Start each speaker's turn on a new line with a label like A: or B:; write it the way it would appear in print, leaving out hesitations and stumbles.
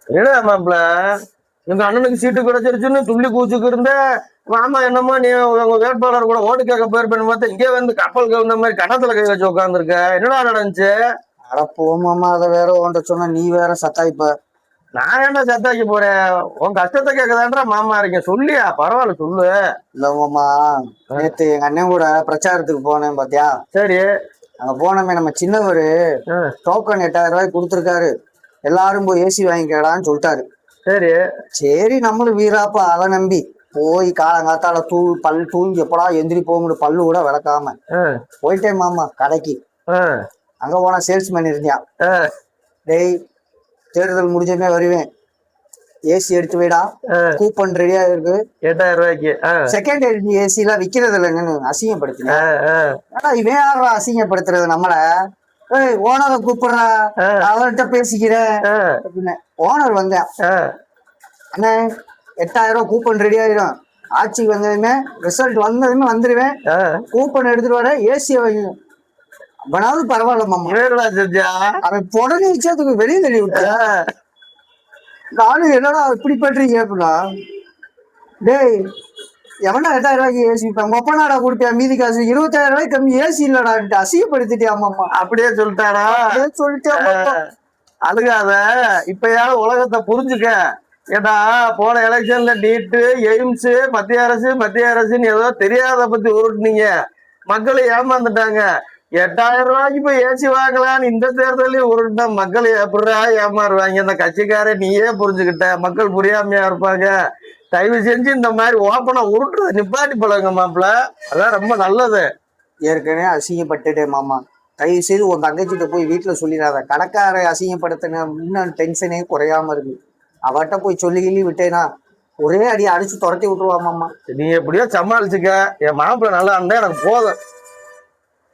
A: என்னடா மாப்பிள்ள, எங்க அண்ணனுக்கு சீட்டு கிடைச்சிருச்சுன்னு துள்ளி கூச்சுக்கு இருந்த மாமா என்னமோ நீ உங்க வேட்பாளர் கூட ஓட்டு கேட்க போயிருப்பேன்னு பார்த்தா இங்கே வந்து கப்பல் கவுந்த மாதிரி கணத்துல கை வச்சு உட்காந்துருக்க. என்னடா நடந்துச்சு?
B: அட போமாமா, அதை வேற உன்ட்ட சொன்னா நீ வேற சத்தாய்ப்ப.
A: நான் என்ன சத்தாக்கி போறேன்? உன் கஷ்டத்தை கேட்கதான்றா மாமா இருக்கேன். சொல்லியா? பரவாயில்ல சொல்லு.
B: இல்ல மாமா, நேத்து எங்க அண்ணன் கூட பிரச்சாரத்துக்கு போனேன் பாத்தியா?
A: சரி.
B: அங்க போனமே நம்ம சின்னவரு டோக்கன் 8000 ரூபாய் கொடுத்துருக்காரு. எல்லாரும் போய் ஏசி வாங்கிக்கடான்னு சொல்லிட்டாரு.
A: சரி
B: சரி, நம்மளும் வீராப்பா அதை நம்பி போய் காலங்காத்தால பல் தூங்கி எப்படா எந்திரி போக பல்லு கூட விளக்காம போயிட்டேன் மாமா கடைக்கு. அங்க போனா சேல்ஸ்மேன் இருந்தியான். டேய், தேர்தல் முடிஞ்சமே வருவேன், ஏசி எடுத்து வைடா, கூப்பன் ரெடியா இருக்கு
A: 8000 ரூபாய்க்கு.
B: செகண்ட் ஹேண்ட் ஏசி எல்லாம் விக்கிறது இல்லைன்னு அசிங்கப்படுத்தினா. இவன் யாரா அசிங்கப்படுத்துறது நம்மள? ஓனரை கூப்பிடுறா, அவர்கிட்ட பேசிக்கிறேன் அப்படின்னு. ஓனர் வந்தேன், அண்ணே 8000 ரூபாய் கூப்பன் ரெடி ஆயிரும், ஆட்சிக்கு வந்ததுமே ரிசல்ட் வந்ததுமே வந்துருவேன், கூப்பன் எடுத்துட்டு வர ஏசியை வைங்க. அவனாவது பரவாயில்ல மாமா, அவன் புடனே வச்சதுக்கு வெளியே தள்ளி விட்ட. நானும் என்னடா இப்படி பண்றீங்க அப்படின்னா, டேய் எவனா 8000 ரூபாய்க்கு ஏசி விற்பாங்க, ஒப்பனாடா கொடுப்பியா மீதி காசு, 20000 ரூபாய்க்கு கம்மி ஏசி இல்லடான்ட்டு அசிங்கப்படுத்திட்டியாமாம்மா.
A: அப்படியே சொல்லிட்டாரா?
B: சொல்லிட்டேன்.
A: அழுகாத, இப்பயாவது உலகத்தை புரிஞ்சுக்க. ஏன்னா போன எலெக்ஷன்ல நீட்டு, எய்ம்ஸ், மத்திய அரசுன்னு ஏதோ தெரியாத பத்தி உருட்டுனீங்க, மக்களை ஏமாந்துட்டாங்க. 8000 ரூபாய்க்கு போய் ஏசி வாங்கலான்னு இந்த தேர்தலையும் உருட்டா மக்கள் எப்படா ஏமாறுவாங்க? இந்த கட்சிக்கார நீயே புரிஞ்சுக்கிட்ட, மக்கள் புரியாமையா இருப்பாங்க. தயவு செஞ்சு இந்த மாதிரி ஓப்பனா உருட்டுறது நிப்பாட்டி போலங்க மாப்பிள்ள, அதான் ரொம்ப நல்லது.
B: ஏற்கனவே அசிங்கப்பட்டுட்டே மாமா, தயவு செய்து உன் தங்கச்சிட்ட போய் வீட்டுல சொல்லிடாத. கடைக்காரை அசிங்கப்படுத்தின இன்னும் டென்ஷனே குறையாம இருக்கு. அவட்ட போய் சொல்லி விட்டேனா ஒரே அடி அடிச்சு துரத்தி விட்டுருவா மாமா.
A: நீ எப்படியோ சமாளிச்சுக்க, என் மாப்பிள்ள நல்லா இருந்தா எனக்கு போதும்.